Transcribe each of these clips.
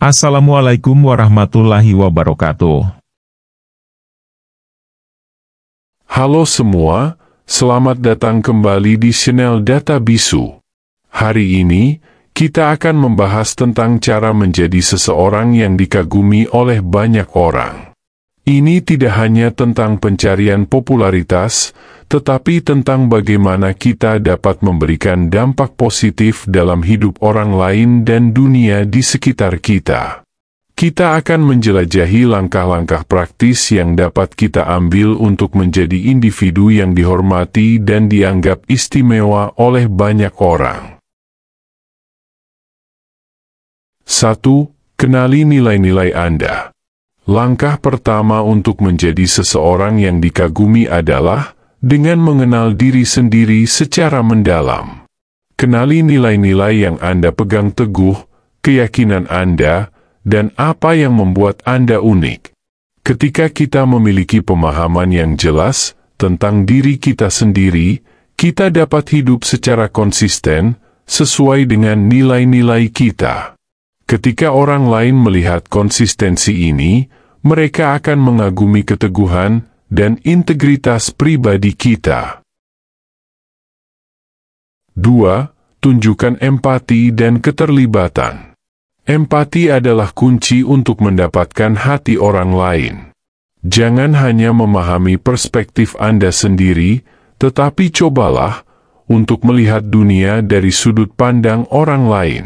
Assalamualaikum warahmatullahi wabarakatuh. Halo semua, selamat datang kembali di channel Data Bisu. Hari ini, kita akan membahas tentang cara menjadi seseorang yang dikagumi oleh banyak orang. Ini tidak hanya tentang pencarian popularitas, tetapi tentang bagaimana kita dapat memberikan dampak positif dalam hidup orang lain dan dunia di sekitar kita. Kita akan menjelajahi langkah-langkah praktis yang dapat kita ambil untuk menjadi individu yang dihormati dan dianggap istimewa oleh banyak orang. 1. Kenali nilai-nilai Anda. Langkah pertama untuk menjadi seseorang yang dikagumi adalah dengan mengenal diri sendiri secara mendalam. Kenali nilai-nilai yang Anda pegang teguh, keyakinan Anda, dan apa yang membuat Anda unik. Ketika kita memiliki pemahaman yang jelas tentang diri kita sendiri, kita dapat hidup secara konsisten, sesuai dengan nilai-nilai kita. Ketika orang lain melihat konsistensi ini, mereka akan mengagumi keteguhan dan integritas pribadi kita. 2. Tunjukkan empati dan keterlibatan. Empati adalah kunci untuk mendapatkan hati orang lain. Jangan hanya memahami perspektif Anda sendiri, tetapi cobalah untuk melihat dunia dari sudut pandang orang lain.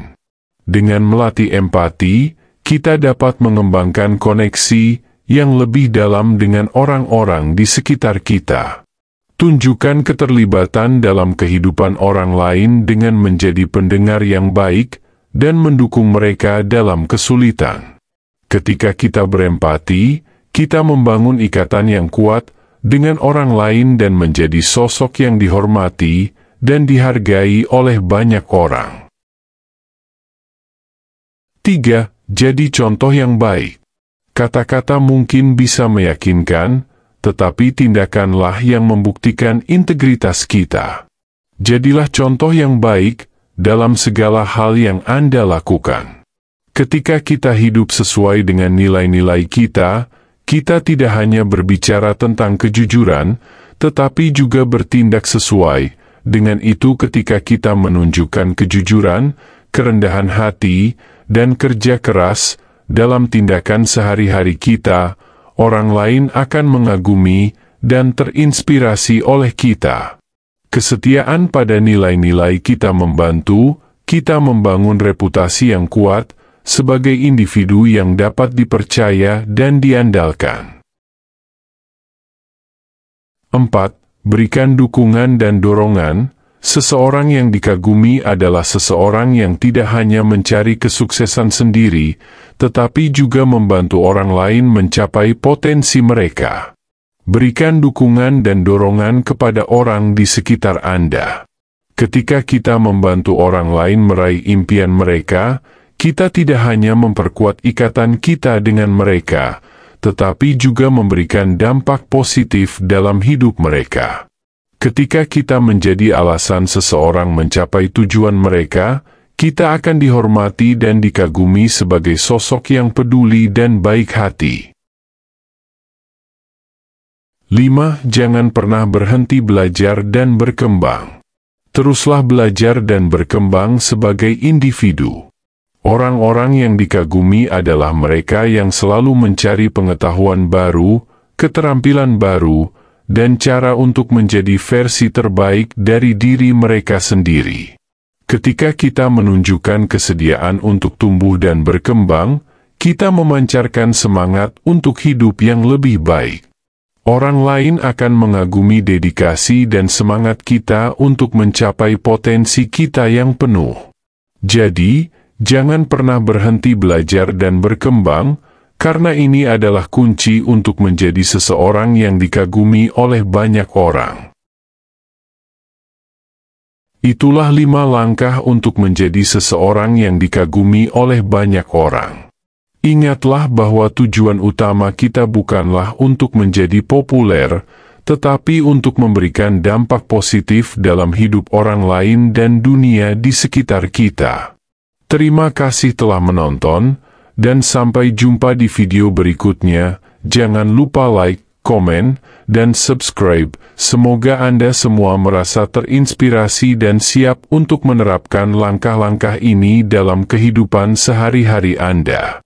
Dengan melatih empati, kita dapat mengembangkan koneksi yang lebih dalam dengan orang-orang di sekitar kita. Tunjukkan keterlibatan dalam kehidupan orang lain dengan menjadi pendengar yang baik dan mendukung mereka dalam kesulitan. Ketika kita berempati, kita membangun ikatan yang kuat dengan orang lain dan menjadi sosok yang dihormati dan dihargai oleh banyak orang. 3. Jadi contoh yang baik. Kata-kata mungkin bisa meyakinkan, tetapi tindakanlah yang membuktikan integritas kita. Jadilah contoh yang baik dalam segala hal yang Anda lakukan. Ketika kita hidup sesuai dengan nilai-nilai kita, kita tidak hanya berbicara tentang kejujuran, tetapi juga bertindak sesuai dengan itu. Ketika kita menunjukkan kejujuran, kerendahan hati, dan kerja keras dalam tindakan sehari-hari kita, orang lain akan mengagumi dan terinspirasi oleh kita. Kesetiaan pada nilai-nilai kita membantu kita membangun reputasi yang kuat sebagai individu yang dapat dipercaya dan diandalkan. 4. Berikan dukungan dan dorongan. Seseorang yang dikagumi adalah seseorang yang tidak hanya mencari kesuksesan sendiri, tetapi juga membantu orang lain mencapai potensi mereka. Berikan dukungan dan dorongan kepada orang di sekitar Anda. Ketika kita membantu orang lain meraih impian mereka, kita tidak hanya memperkuat ikatan kita dengan mereka, tetapi juga memberikan dampak positif dalam hidup mereka. Ketika kita menjadi alasan seseorang mencapai tujuan mereka, kita akan dihormati dan dikagumi sebagai sosok yang peduli dan baik hati. 5. Jangan pernah berhenti belajar dan berkembang. Teruslah belajar dan berkembang sebagai individu. Orang-orang yang dikagumi adalah mereka yang selalu mencari pengetahuan baru, keterampilan baru, dan cara untuk menjadi versi terbaik dari diri mereka sendiri. Ketika kita menunjukkan kesediaan untuk tumbuh dan berkembang, kita memancarkan semangat untuk hidup yang lebih baik. Orang lain akan mengagumi dedikasi dan semangat kita untuk mencapai potensi kita yang penuh. Jadi, jangan pernah berhenti belajar dan berkembang, karena ini adalah kunci untuk menjadi seseorang yang dikagumi oleh banyak orang. Itulah 5 langkah untuk menjadi seseorang yang dikagumi oleh banyak orang. Ingatlah bahwa tujuan utama kita bukanlah untuk menjadi populer, tetapi untuk memberikan dampak positif dalam hidup orang lain dan dunia di sekitar kita. Terima kasih telah menonton. dan sampai jumpa di video berikutnya. Jangan lupa like, komen, dan subscribe. Semoga Anda semua merasa terinspirasi dan siap untuk menerapkan langkah-langkah ini dalam kehidupan sehari-hari Anda.